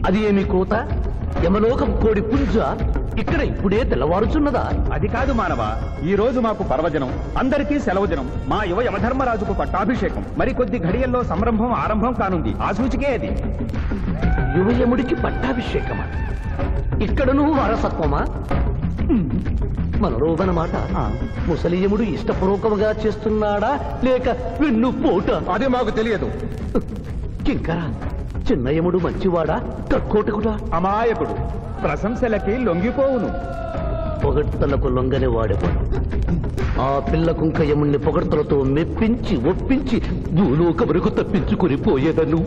అది ఏమి కోత? యమలోకం కోడి పుంజ ఇక్కడ ఇప్పుడే తెల్లవారుచున్నదా? అది కాదు మానవ, ఈ రోజు మాకు పర్వదినం, అందరికీ సెలవు దినం. మా యువ యమధర్మరాజుకు పట్టాభిషేకం. మరికొద్ది ఘడియల్లో సంరంభం ఆరంభం కానుంది. ఆ సూచికే అది. యువయముడికి పట్టాభిషేకమా? ఇక్కడను వారసత్వమా? మనరోగనమాట. ముసలియముడు ఇష్టపూర్వకముగా చేస్తున్నాడా లేక వెన్ను పోట? అది మాకు తెలియదు. కింకరా, చిన్నయముడు మంచివాడా కక్కోటకుడా? అమాయకుడు, ప్రశంసలకి లొంగిపోవును. పొగడ్తలకు లొంగని వాడెవడు? ఆ పిల్ల కుంకయముణ్ణి పొగడ్తలతో మెప్పించి ఒప్పించి భూలోకమునకు తప్పించుకుని పోయేదను.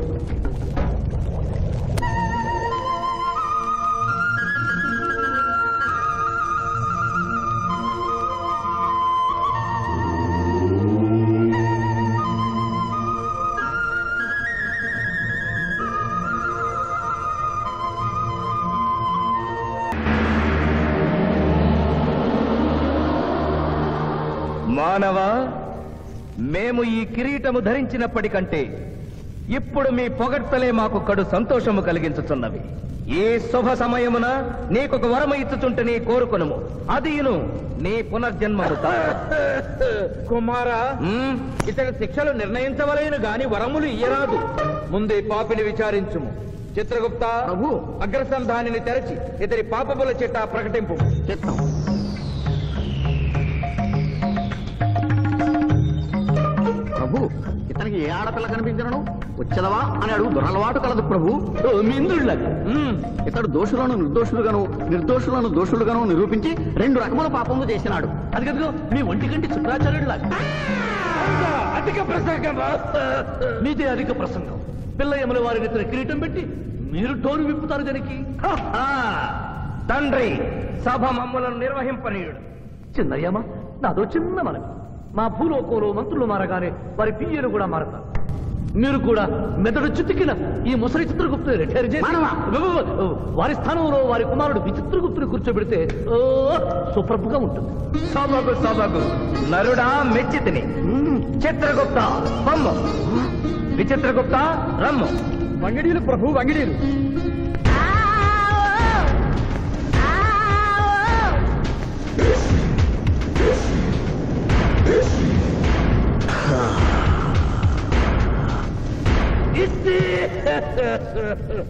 మానవ, మేము ఈ కిరీటము ధరించినప్పటికంటే ఇప్పుడు మీ పొగడ్తలే మాకు కడు సంతోషము కలిగించుచున్నవి. ఈ శుభ సమయమున నీకొక వరము ఇచ్చుచుంటే నీ కోరుకొనుము, అదియును నీ పునర్జన్మము. కుమారా, ఇతని శిక్షలు నిర్ణయించవలేను గాని వరములు ఇయ్యరాదు. ముందే పాపిని విచారించుము. చిత్రగుప్త ప్రభు, అగ్రసంధానిని తెరచి ఇతని పాపముల చిట్టా ప్రకటింపు. చిత్తం. ప్రభు, ఇతనికి ఏ ఆడపిల్ల కనిపించను వచ్చదవా అని అడుగు దురలవాటు కలదు ప్రభు. ఇంద్రుడిలాగా ఇతడు దోషులను నిర్దోషులుగాను నిర్దోషులను దోషులుగాను నిరూపించి 2 రకముల పాపములు చేసినాడు. అది కదుగో మీ ఒంటికంటి శుక్రాచార్యుడిలాగా. అధిక ప్రసంగం. మీదే అధిక ప్రసంగం. పిల్ల యముల వారిని ఇతర కిరీటం పెట్టి మీరు టోరు విప్పుతారు దానికి. తండ్రి, సభ మమ్మలను నిర్వహింపనీయుడు. చిన్నయ్యమ్మ, నాదో చిన్న మనవి. మా భూలోకంలో మంత్రులు మారగానే వారి పియ్యలు కూడా మారతారు. మీరు కూడా మెదడు చుట్టుకిన ఈ ముసలి చిత్రగుప్తుని రిటైర్ చేసి వారి స్థానంలో వారి కుమారుడు విచిత్రగుప్తుని కూర్చోబెడితే సుప్రభుగా ఉంటుంది. సభకు సభకు నరుడా మెచ్చితిని. చిత్రగుప్త బొమ్మ, విచిత్రగుప్త రమ్ము. వంగిడీలు ప్రభు, వంగిడీలు.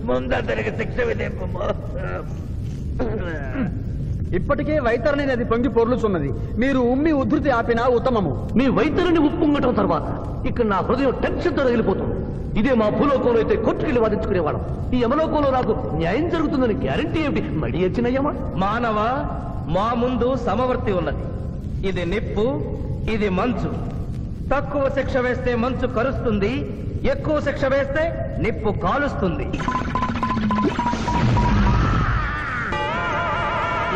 ముందతనికి శిక్ష విధింపము. ఇప్పటికే వైతరణి నది పొంగి పొర్లుచున్నది. మీరు ఉమ్మి ఉద్ధృతి ఆపినా ఉత్తమము. మీ వైద్యుని ఉప్పొంగటం తర్వాత ఇక్కడ నా హృదయం టెన్షన్తో రగిలిపోతుంది. ఇదే మా భూలోకంలో అయితే కోర్టుకెళ్ళి వాదించుకునేవాళ్ళం. ఈ యమలోకంలో నాకు న్యాయం జరుగుతుందని గ్యారంటీ ఏమిటి? మడి వచ్చినయ్యమా? మానవ, మా ముందు సమవర్తి ఉన్నది. ఇది నిప్పు, ఇది మంచు. తక్కువ శిక్ష వేస్తే మంచు కరుస్తుంది, ఎక్కువ శిక్ష వేస్తే నిప్పు కాలుస్తుంది.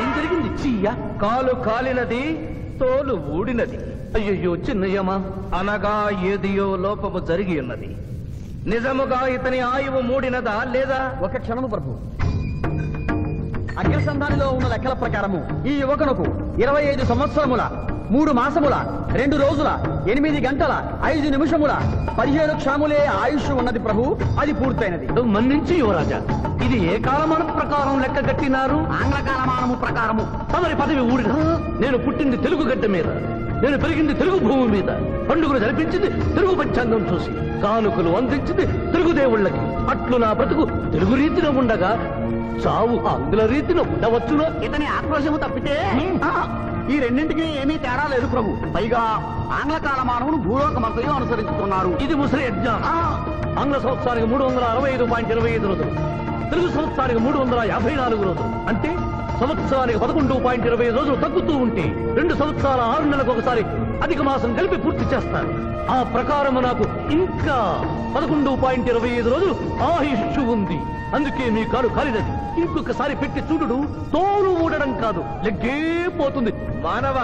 ఏం జరిగింది? చీయ కాలు కాలినది, తోలు ఊడినది. అయ్యయ్యో చిన్నయ్యమా, అనగా ఏదియో లోపము జరిగి ఉన్నది. నిజముగా ఇతని ఆయువు మూడినదా లేదా? ఒక క్షణము ప్రభు. అగ్రసంధానిలో ఉన్న లెక్కల ప్రకారము ఈ యువకునకు 25 సంవత్సరముల 3 మాసముల 2 రోజుల 8 గంటల 5 నిమిషముల 15 క్షాములే ఆయుష్ ఉన్నది ప్రభు. అది పూర్తయినది. మన్నించి యువరాజా, ఇది ఏ కాలమానం ప్రకారం లెక్క కట్టినారు? ఆంగ్ల కాలమానము ప్రకారము. తమరి పదవి ఊడిన. నేను పుట్టింది తెలుగు గడ్డ మీద, నేను పెరిగింది తెలుగు భూమి మీద, పండుగలు జరిపించింది తెలుగు పంచాంగం చూసి, కానుకలు అందించింది తెలుగు దేవుళ్ళకి. అట్లు నా బ్రతుకు తెలుగు రీతిలో ఉండగా చావు ఆంగ్ల రీతిలో ఉండవచ్చునో? ఇతని ఆక్రోశము తప్పితే ఈ రెండింటికి ఏమీ తేడా లేదు ప్రభు. పైగా ఆంగ్ల కాలమానమును భూలోకమంతయు అనుసరించుతున్నారు. ఇది ముసలి యజ్ఞం. ఆంగ్ల సంవత్సరానికి 365.25 రోజులు, తెలుగు సంవత్సరానికి 354 రోజులు. అంటే సంవత్సరానికి 11.25 రోజులు తగ్గుతూ ఉంటే 2 సంవత్సరాల 6 నెలలకు ఒకసారి అధిక మాసం కలిపి పూర్తి చేస్తారు. ఆ ప్రకారము నాకు ఇంకా 11.25 రోజులు ఆయుష్ ఉంది. అందుకే మీ కాలు కాలినది. ఇంకొకసారి పెట్టి చూడు, తోలు ఊడడం కాదు, లెగ్గే పోతుంది. మానవ,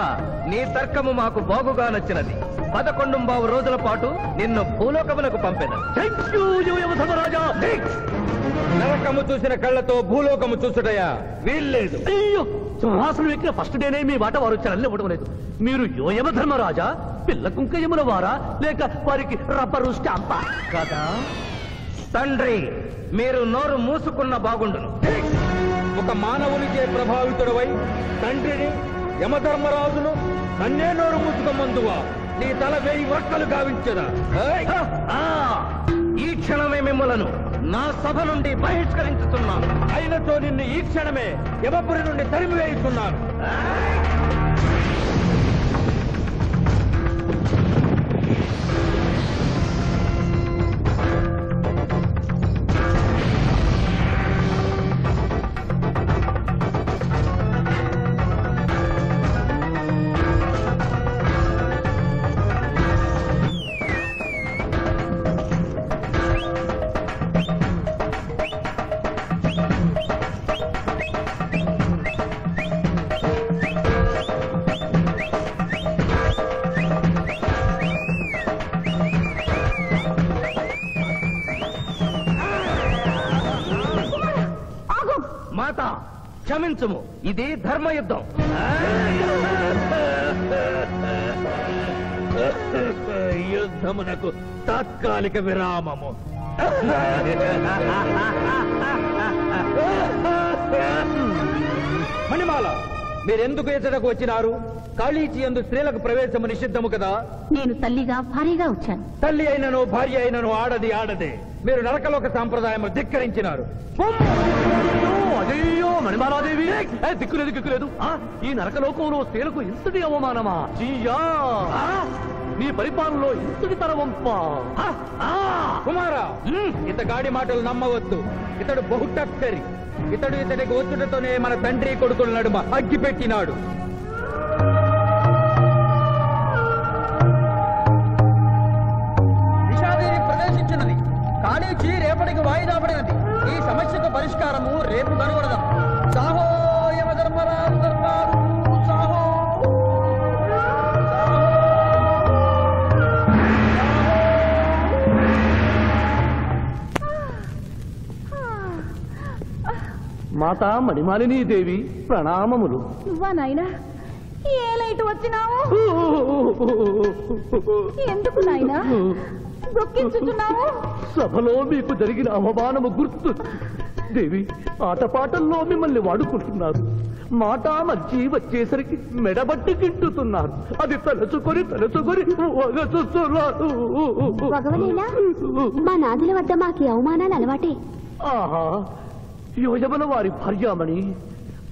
నీ తర్కము మాకు బాగుగా నచ్చినది. 11 రోజుల పాటు నిన్ను భూలోకమునకు పంపెను. నరకము చూసిన కళ్ళతో భూలోకము చూసుటయా వీల్లేదు. అయ్యో, సింహాసనం ఎక్కిన ఫస్ట్ డేనే మీ వాట వారు వచ్చారని ఇవ్వడం లేదు. మీరు యోయమ ధర్మరాజా, పిల్ల కుంకయముల వారా, లేక వారికి రబ్బరు స్టాంపా కదా? తండ్రి, మీరు నోరు మూసుకున్న బాగుండును. ఒక మానవునిచే ప్రభావితుడవై తండ్రిని యమధర్మరాజును నన్నే నోరు మూసుకోమందువా నీ తల 1000 వక్కలు గావించదా? ఈ క్షణమే మిమ్మలను నా సభ నుండి బహిష్కరించుతున్నాను. అయినతో నిన్ను ఈ క్షణమే యమపురి నుండి తరిమివేయుతున్నాను. మాత క్షమించుము, ఇది ధర్మయుద్ధం. యుద్ధమునకు తాత్కాలిక విరామము. మణిమాల, మీరెందుకు ఎచ్చటకు వచ్చినారు? కాళీచి యందు స్త్రీలకు ప్రవేశము నిషిద్ధము కదా? నేను తల్లిగా భారీగా వచ్చాను. తల్లి అయినను భార్య అయినను ఆడదే. మీరు నరకలోక సాంప్రదాయము ధిక్కరించినారు. అయ్యో మణిమాలాదేవి, దిక్కులేదు. ఈ నరకలోకంలో స్త్రీలకు ఇంతటి అవమానమా? చీయా, నీ పరిపాలనలో ఇంతటి తరవంపా? కుమారా, ఇతగాడి మాటలు నమ్మవద్దు. ఇతడు బహుటక్కరి. ఇతడికి వచ్చుటతోనే మన తండ్రి కొడుకుల నడుమ అగ్గి పెట్టినాడు. విషాదేవి ప్రవేశించినది. కాళీచి రేపటికి వాయిదా పడినది. ఈ సమస్యకు పరిష్కారము రేపు కనుగొడదాం. సాహో యమధర్మరాజు దర్బారు, సాహో. మాతా మణిమాలినీ దేవి ప్రణామములు. నువ్వా నాయనా? ఏ లైట్ వచ్చినావు? ఎందుకు నాయనా దుఃఖించుతున్నావు? సభలో మీకు జరిగిన అవమానము గుర్తు. దేవి, ఆటపాటల్లో మిమ్మల్ని వాడుకుంటున్నారు. మాట మర్చి వచ్చేసరికి మెడబట్టి గిట్టుతున్నారు. అది తలుచుకొని భగవనేలా మా నాదుల వద్ద మాకి అవమానాలు అలవాటే. ఆహా, యోజముల వారి భార్యామణి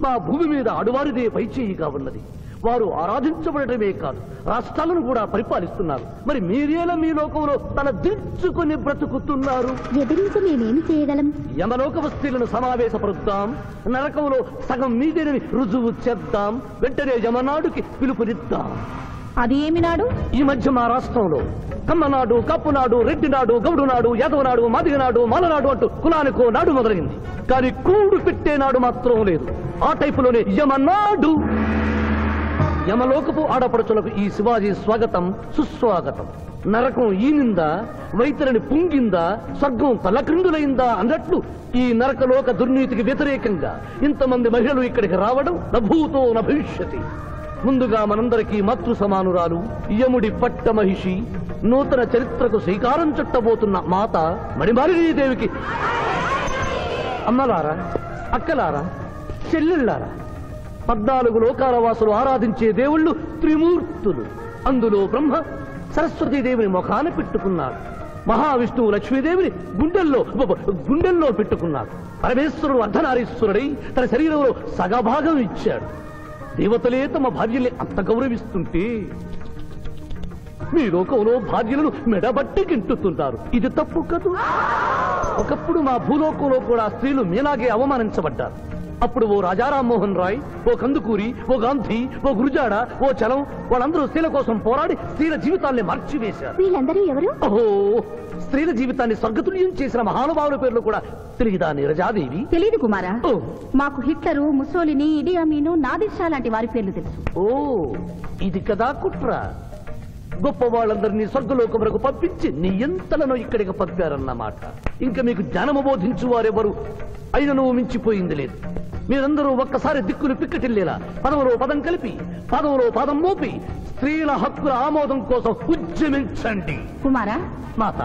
మా భూమి మీద ఆడువారిదే పైచేయిగా ఉన్నది. వారు ఆరాధించబడటమే కాదు, రాష్ట్రాలను కూడా పరిపాలిస్తున్నారు. మరి మీరేలా మీ లోకంలో తల దించుకొని బ్రతుకుతున్నారు? ఎదిరించి మేమేమి చేయగలం? యమలోక వస్తువులను సమావేశపరుద్దాం. నరకంలో సగం మీదేనని రుజువు చేద్దాం. వెంటనే యమనాడుకి పిలుపునిద్దాం. అది ఏమి నాడు? ఈ మధ్య మా రాష్ట్రంలో కమ్మనాడు, కప్పునాడు, రెడ్డినాడు, గౌడునాడు, యాదవనాడు, మాదిగనాడు, మాలనాడు అంటూ కులానికో నాడు మొదలైంది. కానీ కూడు పెట్టేనాడు మాత్రం లేదు. ఆ టైపులోనే యమనాడు. యమలోకపు ఆడపడుచులకు ఈ శివాజీ స్వాగతం సుస్వాగతం. నరకం ఈనిందా, వైతరిని పుంగిందా, స్వర్గం తలక్రిందులైందా అన్నట్లు ఈ నరకలోక దుర్నీతికి వ్యతిరేకంగా ఇంతమంది మహిళలు ఇక్కడికి రావడం నభూతో నభవిష్యతి. ముందుగా మనందరికీ మాతృ సమానురాలు, యముడి పట్ట మహిషి, నూతన చరిత్రకు శ్రీకారం చుట్టబోతున్న మాత మణిమాలినీ దేవికి అమ్మలారా, అక్కలారా, చెల్లెళ్ళారా, 14 లోకాల వాసులు ఆరాధించే దేవుళ్ళు త్రిమూర్తులు. అందులో బ్రహ్మ సరస్వతీదేవిని ముఖాన పెట్టుకున్నారు. మహావిష్ణువు లక్ష్మీదేవిని గుండెల్లో పెట్టుకున్నాడు. పరమేశ్వరుడు అర్ధనారీశ్వరుడై తన శరీరంలో సగభాగం ఇచ్చాడు. దేవతలే తమ భార్యల్ని అంత గౌరవిస్తుంటే మీ లోకంలో భార్యలను మెడబట్టి గింటుతున్నారు. ఇది తప్పు కదూ. ఒకప్పుడు మా భూలోకంలో కూడా స్త్రీలు మీలాగే అవమానించబడ్డారు. అప్పుడు ఓ రాజా రామ్మోహన్ రాయ్, ఓ కందుకూరి, ఓ గాంధీ, ఓ గురుజాడ, ఓ చలం వాళ్ళందరూ స్త్రీల కోసం పోరాడి స్త్రీల జీవితాల్ని మార్చివేశారు. వీళ్ళందరూ ఎవరు? ఓహో, స్త్రీల జీవితాన్ని స్వర్గతుల్యం చేసిన మహానుభావుల పేర్లు కూడా తెలియదా నీరజాదేవి? తెలీదు కుమారా. ఓ, మాకు హిట్లరు, ముసోలిని, ఇడి అమీను, నాదిర్ లాంటి వారి పేర్లు తెలుసు. ఓ, ఇది కదా కుట్ర. గొప్ప వాళ్ళందరినీ స్వర్గలోకములకు పంపించి నీ ఎంతలను ఇక్కడికి పంపారన్నమాట. ఇంకా మీకు జ్ఞానము బోధించు వారెవరు అయినను మించిపోయింది లేదు. మీరందరూ ఒక్కసారి దిక్కులు పిక్కటిల్లేలా పదములో పదం కలిపి, పాదములో పాదం మోపి స్త్రీల హక్కుల ఆమోదం కోసం ఉద్యమించండి. కుమారా, మాత,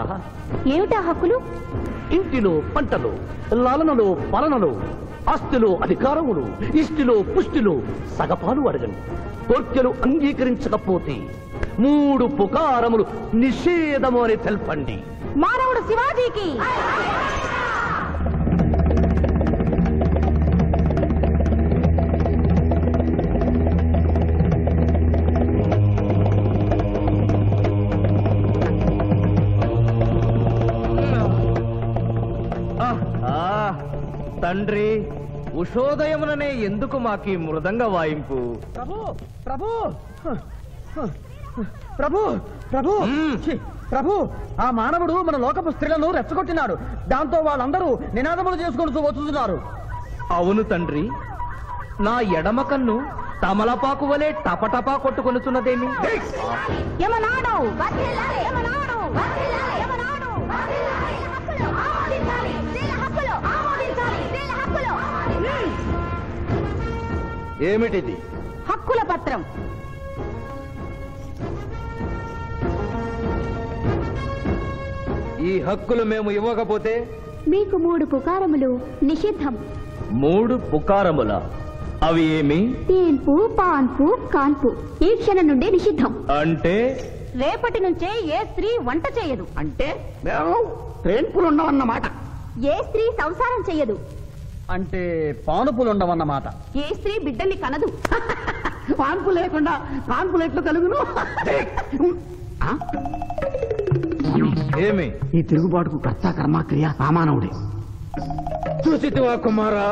ఏమిటా హక్కులు? ఇంటిలో పంటలు, లాలనలో పాలనలో, ఆస్తిలో అధికారములు, ఇష్టిలో పుష్టిలో సగపాలు అడగండి. కోర్కెలు అంగీకరించకపోతే 3 పుకారములు నిషేధము అని తెల్పండి. మానవుడు శివాజీకి! తండ్రి, ఉషోదయముననే ఎందుకు మాకీ మృదంగ వాయింపు? ప్రభు ప్రభు ప్రభు ప్రభు ఛీ, ప్రభు, ఆ మానవుడు మన లోకపు స్త్రీలను రెచ్చగొట్టినాడు. దాంతో వాళ్ళందరూ నినాదములు చేసుకుంటూ వచ్చుతున్నారు. అవును తండ్రి, నా ఎడమ కన్ను తమలపాకు వలె టపటపా కొట్టుకొనుచున్నదేమి? యమనాడు! యమనాడు! యమనాడు! ఆమోదించాలి! స్త్రీల హక్కులు! ఆమోదించాలి! స్త్రీల హక్కులు! ఏమిటిది? హక్కుల పత్రం. ఈ హక్కులు మేము ఇవ్వకపోతే మీకు 3 పుకారములు నిషిద్ధం. 3 పుకారముల? అవి ఏమి? తేన్పు, పాన్పు, కాన్పు ఈ క్షణం నుండి నిషిద్ధం. అంటే రేపటి నుంచే ఏ స్త్రీ వంట చేయదు. అంటే మేము ట్రైన్పులు ఉండవన్నమాట. ఏ స్త్రీ సంసారం చేయదు. అంటే పానుపులుండవన్నమాట. ఏ స్త్రీ బిడ్డల్ని కనదు. పాన్పు లేకుండా కాన్పులు ఎట్లు కలుగును? ఏమి? ఈ తిరుగుబాటుకు కర్త కర్మక్రియ రామానవుడే. చూసితివా కుమారా,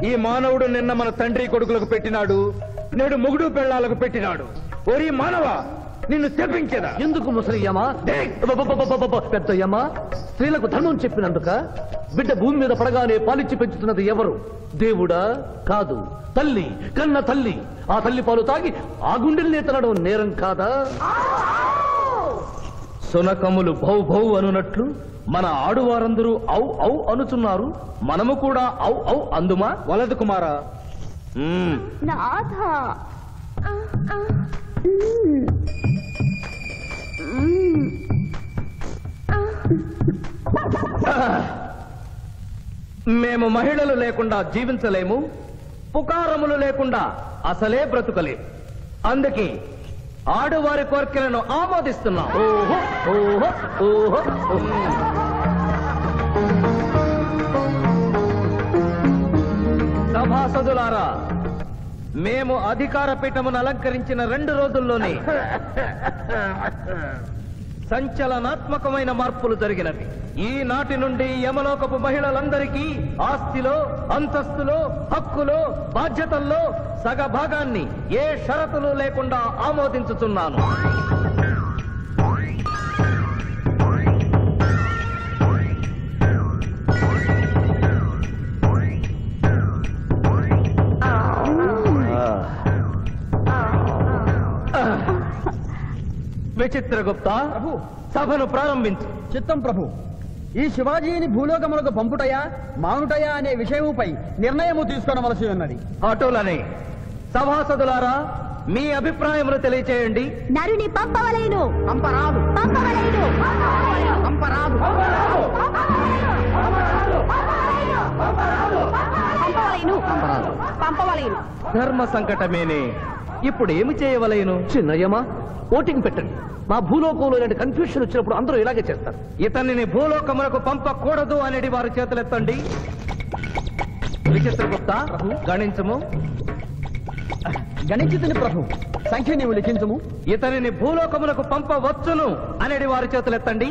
ఈ మానవుడు నిన్న మన తండ్రి కొడుకులకు పెట్టినాడు, నేడు మొగుడు పెళ్ళాలకు పెట్టినాడు. ఓరి మానవ, నిన్ను శపించదా? ఎందుకు ముసలియమా? పెద్దయ్యమా, స్త్రీలకు ధర్మం చెప్పినందుక? బిడ్డ భూమి మీద పడగానే పాలిచ్చి పెంచుతున్నది ఎవరు? దేవుడా? కాదు, తల్లి, కన్న తల్లి. ఆ తల్లి పాలు తాగి ఆ గుండెల్నే తనడం నేరం కాదా? సునకములు భౌ భౌ అనునట్లు మన ఆడువారందరూ ఔ ఔ అనుచున్నారు. మనము కూడా ఔ ఔ అందుమా? వలదు కుమారా. నాథ, మేము మహిళలు లేకుండా జీవించలేము, పుకారములు లేకుండా అసలే బ్రతుకలేము. అందుకే ఆడువారి కోరికలను ఆమోదిస్తున్నాం. ఓహో ఓహో ఓహో. సభాసదులారా, మేము అధికార పీఠమును అలంకరించిన 2 రోజుల్లోనే సంచలనాత్మకమైన మార్పులు జరిగినవి. ఈనాటి నుండి యమలోకపు మహిళలందరికీ ఆస్తిలో, అంతస్తులో, హక్కులో, బాధ్యతల్లో సగభాగాన్ని ఏ షరతులు లేకుండా ఆమోదించుతున్నాను. విచిత్రగుప్త, ప్రభు, సభను ప్రారంభించు. చిత్తం ప్రభు. ఈ శివాజీని భూలోకములకు పంపుటయా మానుటయా అనే విషయముపై నిర్ణయము తీసుకోవలసి ఉన్నది. అటులనే సభాసదులారా, మీ అభిప్రాయములు తెలియచేయండి. నరుని పంపవలేను. పంపరాదు, పంపవలేను. పంపరాదు. పంపవలేను. పంపవలేను. ధర్మ సంకటమేనే. ఇప్పుడు ఏమి చేయవలేను? చిన్నయ్యమా, ఓటింగ్ పెట్టండి. మా భూలోకంలో ఇలాంటి కన్ఫ్యూషన్ వచ్చినప్పుడు అందరూ ఇలాగే చేస్తారు. ఇతనిని భూలోకములకు పంపకూడదు అనేది వారి చేతులెత్తండి. విచిత్రగుప్త, గణించము. గణించుతుని ప్రభు, సంఖ్య నీవు లిఖించుము. ఇతనిని భూలోకములకు పంపవచ్చును అనేది వారి చేతులెత్తండి.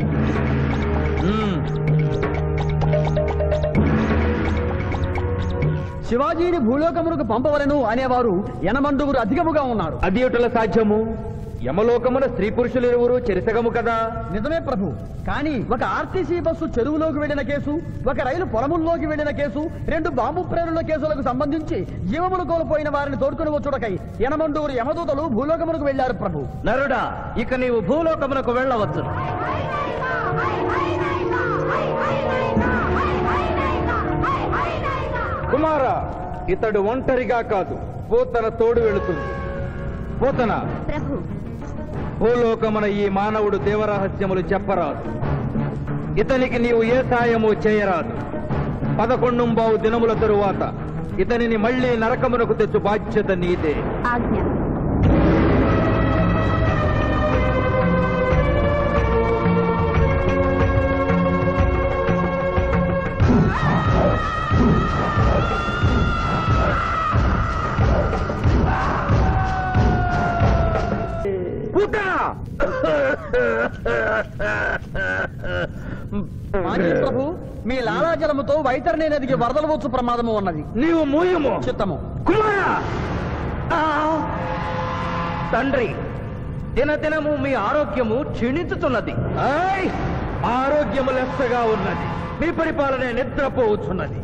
శివాజీని భూలోకములకు పంపవలను అనేవారు 80 అధికముగా ఉన్నారు. అది ఎటుల సాధ్యము? యమలోకమున స్త్రీ పురుషులు ఇరువురు చెరిసగము కదా. నిజమే ప్రభు, కానీ ఒక ఆర్టీసీ బస్సు చెరువులోకి వెళ్లిన కేసు, ఒక రైలు పొలముల్లోకి వెళ్లిన కేసు, 2 బాంబు ప్రేరుల కేసులకు సంబంధించి జీవములు కోల్పోయిన వారిని తోడుకుని వచ్చుటకై 80 యమదూతలు భూలోకములకు వెళ్లారు ప్రభు. నరుడా, ఇక నీవు భూలోకమునకు వెళ్ళవచ్చు. కుమారా, ఇతడు ఒంటరిగా కాదు, పోతన తోడు వెళుతుంది. పోతన, ప్రభు, భూలోకమున ఈ మానవుడు దేవరహస్యములు చెప్పరాదు. ఇతనికి నీవు ఏ సాయము చేయరాదు. 11 దినముల తరువాత ఇతనిని మళ్లీ నరకమునకు తెచ్చు బాధ్యత నీదే. ఆజ్ఞ. మాజీ ప్రభు, మీ లాలాజలముతో వైతరణి నదికి వరదలు వచ్చు ప్రమాదము ఉన్నది. నీవు మూయము. చిత్తము. కుమారా! తండ్రి, దినదినము మీ ఆరోగ్యము క్షీణించుతున్నది. ఆరోగ్యము లెస్సగా ఉన్నది. మీ పరిపాలనే నిద్రపోవచ్చున్నది.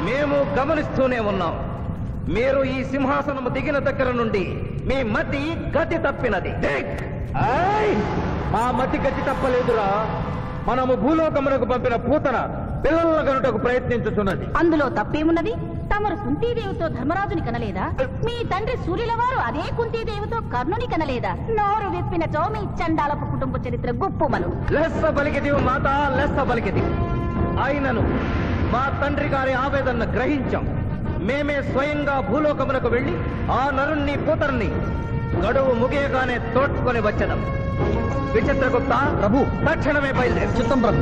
మేము గమనిస్తూనే ఉన్నాం. మీరు ఈ సింహాసనము దిగిన దగ్గర నుండి మీ మతి గతి తప్పినది. మా మతి గతి తప్పలేదురా. మనము భూలోకమునకు పంపిన పూతన పిల్లల కనుటకు ప్రయత్నించుతున్నది. అందులో తప్పేమున్నది? తమరు కుంతీదేవితో ధర్మరాజుని కనలేదా? మీ తండ్రి సూర్యుల వారు అదే కుంతీదేవితో కర్ణుని కనలేదా? నోరు విప్పిన చౌమి చండాలపు కుటుంబ చరిత్ర గుప్పుమను. లెస్స పలికిది మాత, లెస్స పలికిది. ఆయనను మా తండ్రి గారి ఆవేదన గ్రహించాం. మేమే స్వయంగా భూలోకమునకు వెళ్లి ఆ నరుణ్ణి పూతరుని గడువు ముగియగానే తోడ్కొని వచ్చేదాం. విచిత్రగుప్త ప్రభు, తక్షణమే బయలుదేరు. చిత్తం ప్రభు.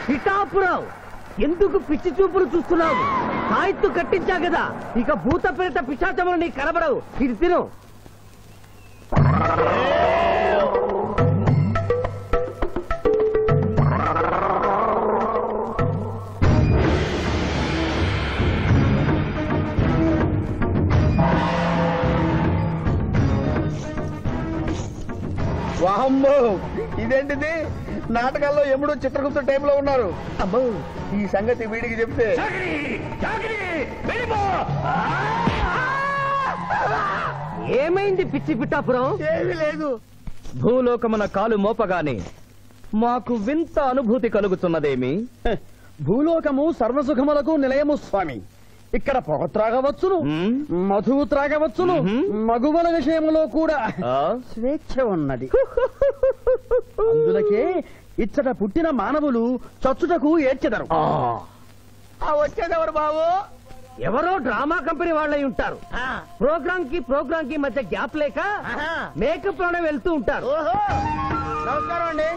పిఠాపురం, ఎందుకు పిచ్చి చూపులు చూస్తున్నావు? సాయిత్తు కట్టించా కదా, ఇక భూత ప్రేత పిశాచములు నీకు కనబడవు. ఇది తిను. వాహమ్మో, ఇదేంటిది? నాటకాల్లో ఎముడు చిత్రగుప్త టైంలో ఉన్నారు. అమ్మో, ఈ సంగతి వీడికి చెప్తే ఏమైంది పిచ్చి పిఠాపురం? ఏమీ లేదు. భూలోకమున కాలు మోపగానే మాకు వింత అనుభూతి కలుగుతున్నదేమి? భూలోకము సర్వసుఖములకు నిలయము స్వామి. ఇక్కడ పొగ త్రాగవచ్చును, మధువు త్రాగవచ్చును, మగువల విషయంలో కూడా స్వేచ్ఛ ఉన్నది. అందులకే ఇచ్చట పుట్టిన మానవులు చచ్చుటకు ఏడ్చెదరు. వచ్చేదెవరు బాబు? ఎవరో డ్రామా కంపెనీ వాళ్ళై ఉంటారు. ప్రోగ్రామ్ కి మధ్య గ్యాప్ లేక మేకప్ లోనే వెళ్తూ ఉంటారు. నమస్కారం అండి.